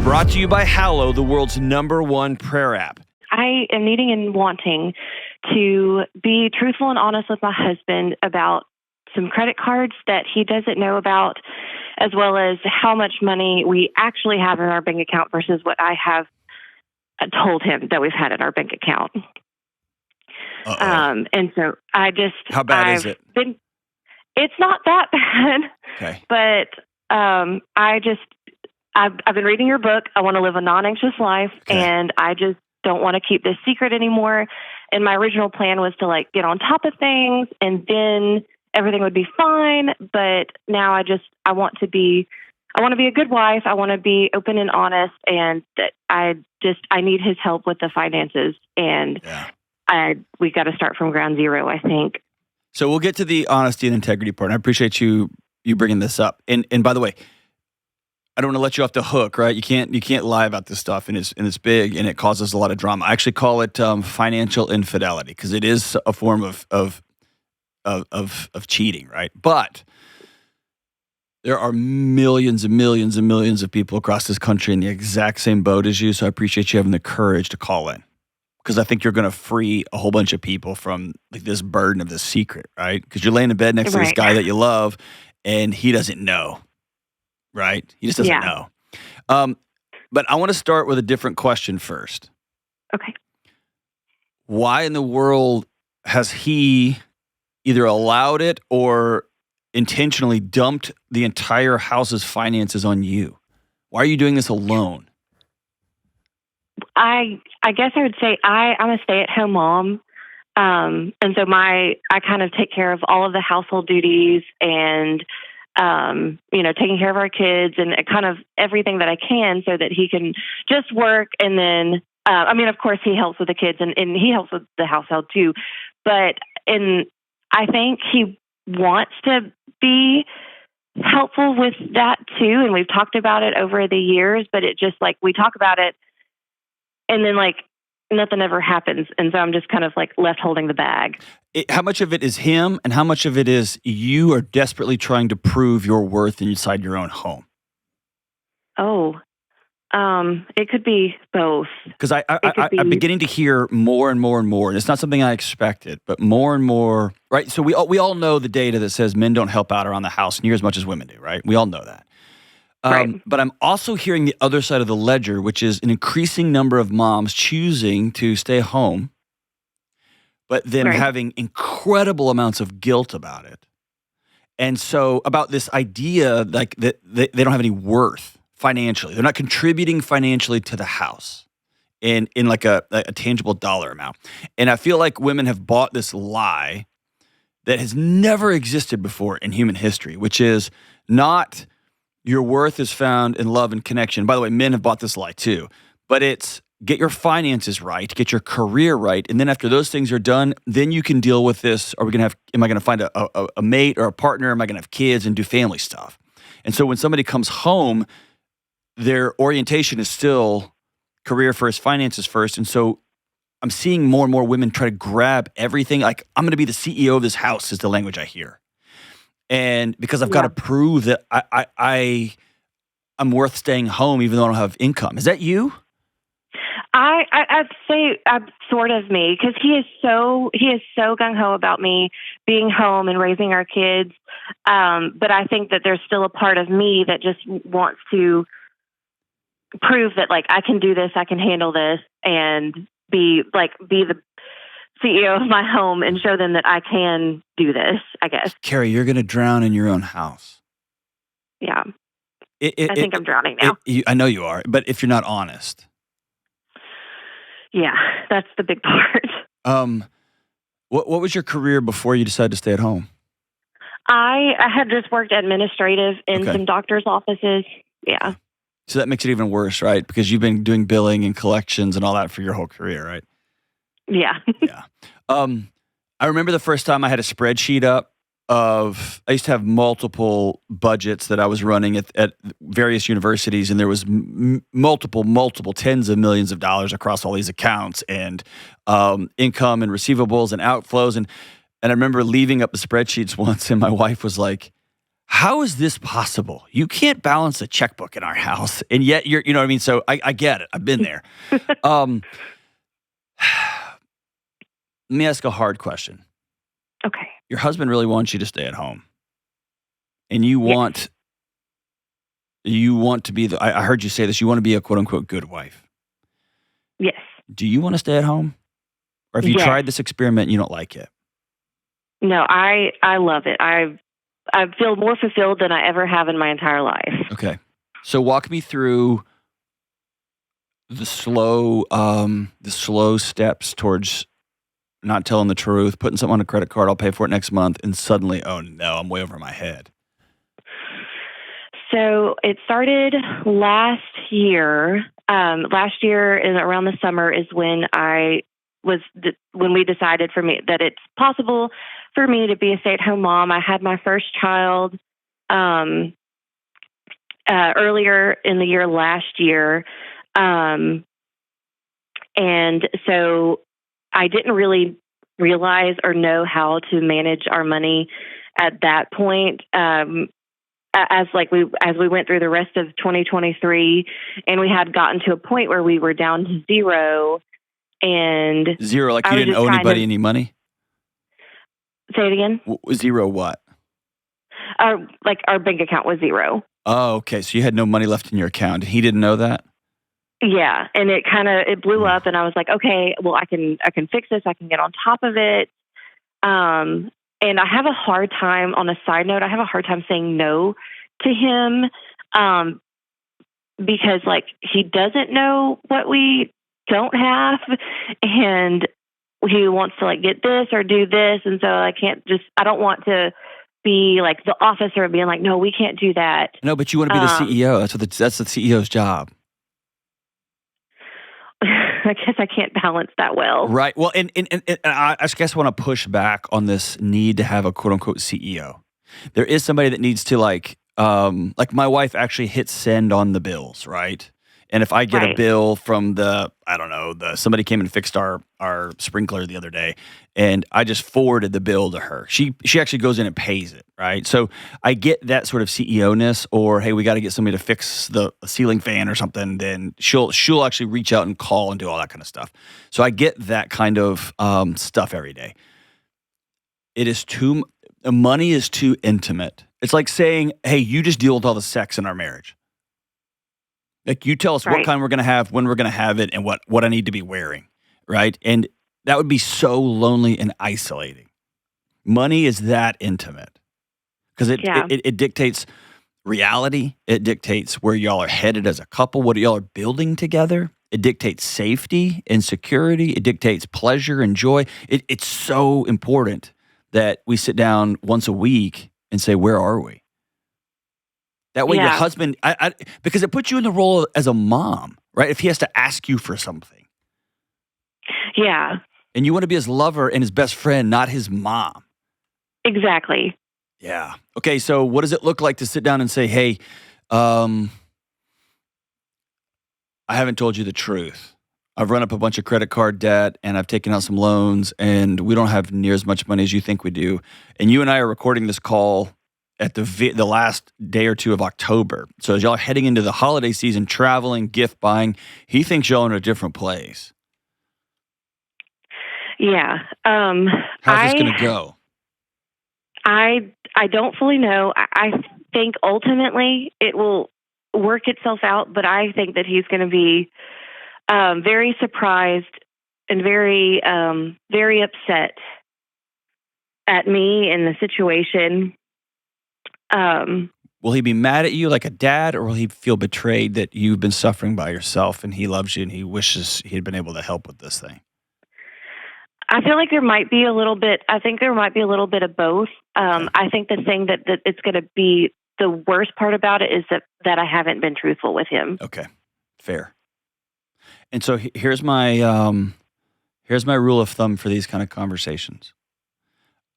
Brought to you by Hallow, the world's #1 prayer app. I am needing and wanting to be truthful and honest with my husband about some credit cards that he doesn't know about, as well as how much money we actually have in our bank account versus what I have told him that we've had in our bank account. And so How bad is it? It's not that bad. Okay. But I've been reading your book. I want to live a non-anxious life, and I just don't want to keep this secret anymore. And my original plan was to get on top of things, and then everything would be fine. But now I want to be a good wife. I want to be open and honest, and that I need his help with the finances, and we got to start from ground zero, I think. So we'll get to the honesty and integrity part. And I appreciate you bringing this up. And by the way, I don't want to let you off the hook, right? You can't lie about this stuff, and it's big, and it causes a lot of drama. I actually call it financial infidelity because it is a form of cheating, right? But there are millions and millions and millions of people across this country in the exact same boat as you. So I appreciate you having the courage to call in, because I think you're going to free a whole bunch of people from this burden of this secret, right? Because you're laying in bed next to this guy that you love, and he doesn't know. Right? He just doesn't know. But I want to start with a different question first. Okay. Why in the world has he either allowed it or intentionally dumped the entire house's finances on you? Why are you doing this alone? I guess I would say I'm a stay-at-home mom. And so I kind of take care of all of the household duties and taking care of our kids and kind of everything that I can so that he can just work. And then, of course he helps with the kids and he helps with the household too. But I think he wants to be helpful with that too. And we've talked about it over the years, but it just we talk about it and then nothing ever happens. And so I'm just kind of left holding the bag. How much of it is him and how much of it is you are desperately trying to prove your worth inside your own home? It could be both. Because I'm beginning to hear more and more and more. And it's not something I expected, but more and more, right? So we all know the data that says men don't help out around the house near as much as women do, right? We all know that. Right. But I'm also hearing the other side of the ledger, which is an increasing number of moms choosing to stay home, but them having incredible amounts of guilt about it. And so about this idea that they don't have any worth financially. They're not contributing financially to the house in a tangible dollar amount. And I feel like women have bought this lie that has never existed before in human history, which is not your worth is found in love and connection. By the way, men have bought this lie too, but it's get your finances right, get your career right, and then after those things are done, then you can deal with this. Am I going to find a mate or a partner? Am I going to have kids and do family stuff? And so when somebody comes home, their orientation is still career first, finances first. And so I'm seeing more and more women try to grab everything. I'm going to be the CEO of this house is the language I hear. And because I've got to prove that I'm worth staying home even though I don't have income. Is that you? I'd say sort of me, because he is so gung ho about me being home and raising our kids. But I think that there's still a part of me that just wants to prove that I can do this, I can handle this, and be the CEO of my home and show them that I can do this, I guess. Carrie, you're going to drown in your own house. Yeah. I think I'm drowning now. I know you are, but if you're not honest. Yeah, that's the big part. What was your career before you decided to stay at home? I had just worked administrative in some doctor's offices. Yeah. So that makes it even worse, right? Because you've been doing billing and collections and all that for your whole career, right? Yeah. Yeah. I remember the first time I had a spreadsheet up I used to have multiple budgets that I was running at various universities, and there was multiple tens of millions of dollars across all these accounts and income and receivables and outflows. And I remember leaving up the spreadsheets once, and my wife was like, how is this possible? You can't balance a checkbook in our house, and yet you know what I mean? So I get it. I've been there. Let me ask a hard question. Okay. Your husband really wants you to stay at home, and you want to be I heard you say this. You want to be a quote unquote good wife. Yes. Do you want to stay at home, or have you tried this experiment and you don't like it? No, I love it. I feel more fulfilled than I ever have in my entire life. Okay, so walk me through the slow steps towards not telling the truth, putting something on a credit card. I'll pay for it next month, and suddenly, oh no, I'm way over my head. So it started last year. Last year, around the summer, is when when we decided that it's possible for me to be a stay-at-home mom. I had my first child earlier in the year last year, and so I didn't really realize or know how to manage our money at that point. As we went through the rest of 2023, and we had gotten to a point where we were down to zero. And zero, like you didn't owe anybody any money? Say it again. Zero what? Our bank account was zero. Oh, okay. So you had no money left in your account. He didn't know that? Yeah, and it blew up, and I was like, okay, well, I can fix this. I can get on top of it. And I have a hard time, on a side note, saying no to him, because he doesn't know what we don't have, and he wants to get this or do this. And so I don't want to be like the officer and being like, no, we can't do that. No, but you want to be the CEO. That's the CEO's job. I guess I can't balance that well. Right. Well, and I guess I want to push back on this need to have a quote unquote CEO. There is somebody that needs to like my wife actually hit send on the bills, right? And if I get a bill from somebody came and fixed our sprinkler the other day, and I just forwarded the bill to her. She actually goes in and pays it, right? So I get that sort of CEO-ness, or hey, we got to get somebody to fix the ceiling fan or something. Then she'll actually reach out and call and do all that kind of stuff. So I get that kind of stuff every day. Money is too intimate. It's like saying, hey, you just deal with all the sex in our marriage. Like, you tell us what kind we're going to have, when we're going to have it, and what I need to be wearing, right? And that would be so lonely and isolating. Money is that intimate because it dictates reality. It dictates where y'all are headed as a couple, what y'all are building together. It dictates safety and security. It dictates pleasure and joy. It's so important that we sit down once a week and say, where are we? That way your husband, because it puts you in the role as a mom, right? If he has to ask you for something. Yeah. And you want to be his lover and his best friend, not his mom. Exactly. Yeah. Okay, so what does it look like to sit down and say, hey, I haven't told you the truth. I've run up a bunch of credit card debt, and I've taken out some loans, and we don't have near as much money as you think we do. And you and I are recording this call at the last day or two of October. So as y'all are heading into the holiday season, traveling, gift buying, he thinks y'all in a different place. Yeah. How's this going to go? I don't fully know. I think ultimately it will work itself out, but I think that he's going to be very surprised and very, very upset at me and the situation. Will he be mad at you like a dad, or will he feel betrayed that you've been suffering by yourself and he loves you and he wishes he had been able to help with this thing? I feel like there might be a little bit. I think there might be a little bit of both. I think the thing that it's going to be the worst part about it is that I haven't been truthful with him. Okay, fair. And so here's my rule of thumb for these kind of conversations.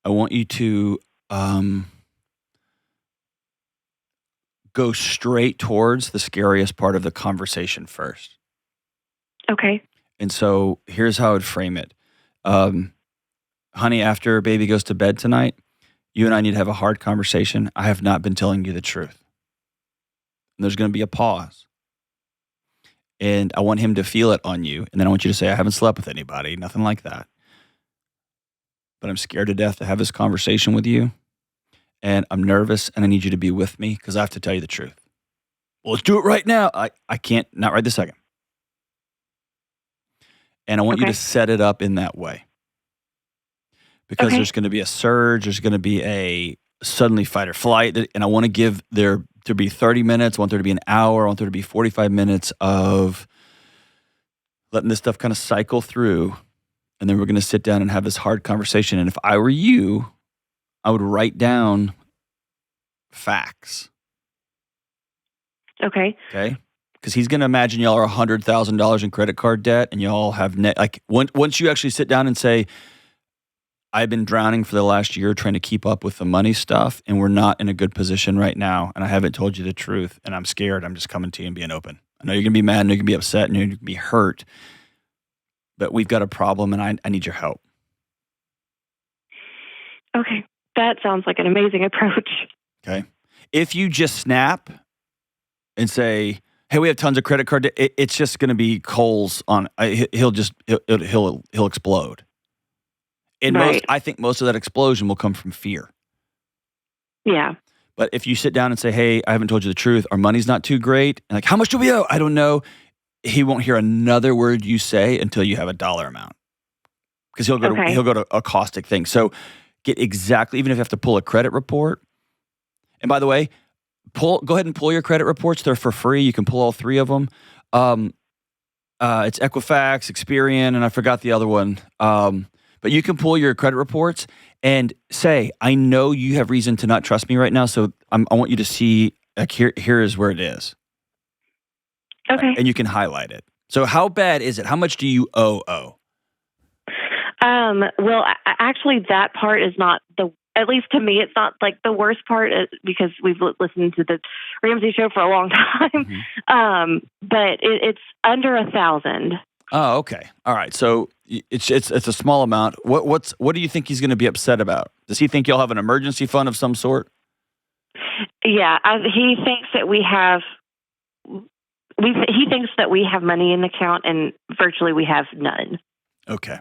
I want you to go straight towards the scariest part of the conversation first. Okay. And so here's how I would frame it. Honey, after baby goes to bed tonight, You and I need to have a hard conversation. I have not been telling you the truth. And there's going to be a pause. And I want him to feel it on you. And then I want you to say, I haven't slept with anybody, nothing like that. But I'm scared to death to have this conversation with you. And I'm nervous and I need you to be with me because I have to tell you the truth. Well, let's do it right now. I can't, not right this second. And I want you to set it up in that way. Because there's going to be a surge, there's going to be a suddenly fight or flight, and I want to give there to be 30 minutes, I want there to be an hour, I want there to be 45 minutes of letting this stuff kind of cycle through, and then we're going to sit down and have this hard conversation. And if I were you, I would write down facts. Okay. Because he's going to imagine y'all are $100,000 in credit card debt, and y'all have once you actually sit down and say, I've been drowning for the last year trying to keep up with the money stuff, and we're not in a good position right now, and I haven't told you the truth, and I'm scared. I'm just coming to you and being open. I know you're going to be mad, and you're going to be upset, and you're going to be hurt, but we've got a problem, and I need your help. Okay. That sounds like an amazing approach. Okay. If you just snap and say, hey, we have tons of credit card debt, it's just going to be coals on, he'll explode. And I think most of that explosion will come from fear. Yeah. But if you sit down and say, hey, I haven't told you the truth, our money's not too great, and like, how much do we owe? I don't know. He won't hear another word you say until you have a dollar amount. Because he'll go to a caustic thing. So get exactly, even if you have to pull a credit report. And by the way, go ahead and pull your credit reports. They're for free. You can pull all three of them. It's Equifax, Experian, and I forgot the other one. But you can pull your credit reports and say, I know you have reason to not trust me right now, so I want you to see, like, here is where it is. Okay. And you can highlight it. So how bad is it? How much do you owe? Well, actually, that part is not at least to me, it's not like the worst part because we've listened to the Ramsey show for a long time. Mm-hmm. But it's under 1,000. Oh, okay. All right. So it's a small amount. What do you think he's going to be upset about? Does he think you'll have an emergency fund of some sort? Yeah, he thinks that we have. He thinks that we have money in the account, and virtually we have none. Okay.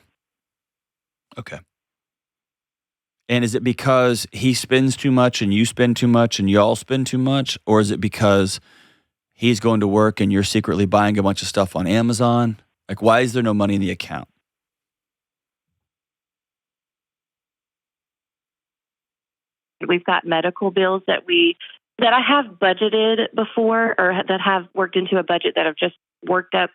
And is it because he spends too much and you spend too much and y'all spend too much, or is it because he's going to work and you're secretly buying a bunch of stuff on Amazon? Like, why is there no money in the account? We've got medical bills that I have budgeted before, or that have worked into a budget that have just worked up.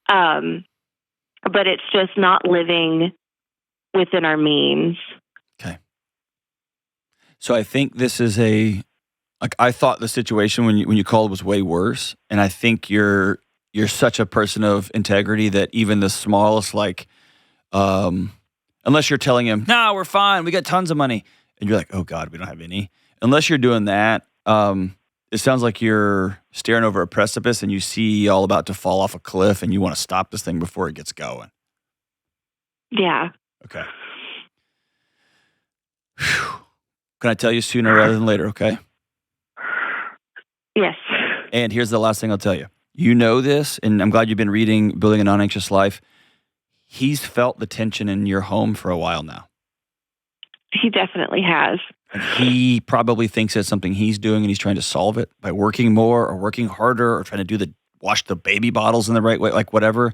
But it's just not living within our means. Okay. So I think this is I thought the situation when you called was way worse. And I think you're such a person of integrity that even the smallest, unless you're telling him, no, we're fine, we got tons of money. And you're like, oh God, we don't have any. Unless you're doing that, it sounds like you're staring over a precipice and you see y'all about to fall off a cliff and you want to stop this thing before it gets going. Yeah. Okay. Whew. Can I tell you sooner rather than later, okay? Yes. And here's the last thing I'll tell you. You know this, and I'm glad you've been reading Building a Non-Anxious Life. He's felt the tension in your home for a while now. He definitely has. And he probably thinks it's something he's doing and he's trying to solve it by working more or working harder or trying to wash the baby bottles in the right way, like whatever.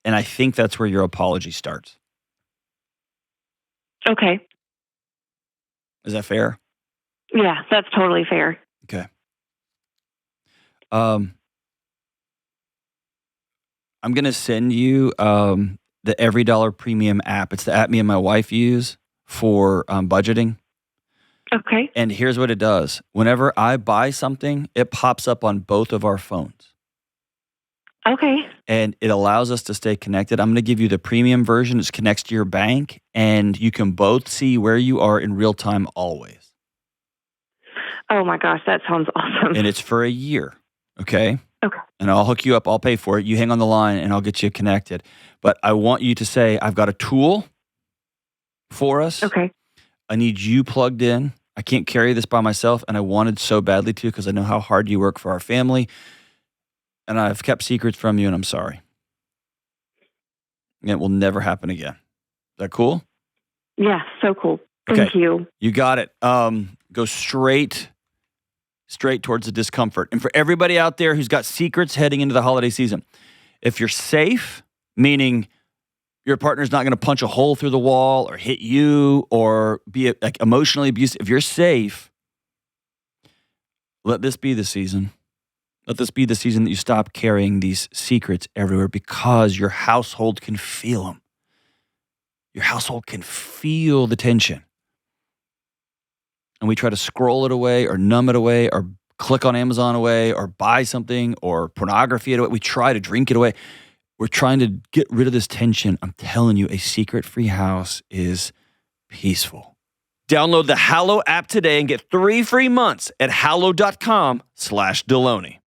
And I think that's where your apology starts. Okay. Is that fair? Yeah, that's totally fair. Okay. I'm going to send you the Every Dollar Premium app. It's the app me and my wife use for budgeting. Okay. And here's what it does. Whenever I buy something, it pops up on both of our phones. Okay. And it allows us to stay connected. I'm going to give you the premium version. It connects to your bank, and you can both see where you are in real time always. Oh my gosh, that sounds awesome. And it's for a year, okay? Okay. And I'll hook you up. I'll pay for it. You hang on the line, and I'll get you connected. But I want you to say, I've got a tool for us. Okay. I need you plugged in. I can't carry this by myself, and I wanted so badly to because I know how hard you work for our family, and I've kept secrets from you, and I'm sorry. And it will never happen again. Is that cool? Yeah, so cool. Thank you. You got it. Go straight towards the discomfort. And for everybody out there who's got secrets heading into the holiday season, if you're safe, meaning your partner's not going to punch a hole through the wall or hit you or be like emotionally abusive, if you're safe, let this be the season. Let this be the season that you stop carrying these secrets everywhere because your household can feel them. Your household can feel the tension. And we try to scroll it away or numb it away or click on Amazon away or buy something or pornography it away. We try to drink it away. We're trying to get rid of this tension. I'm telling you, a secret-free house is peaceful. Download the Hallow app today and get 3 free months at hallow.com/Delony.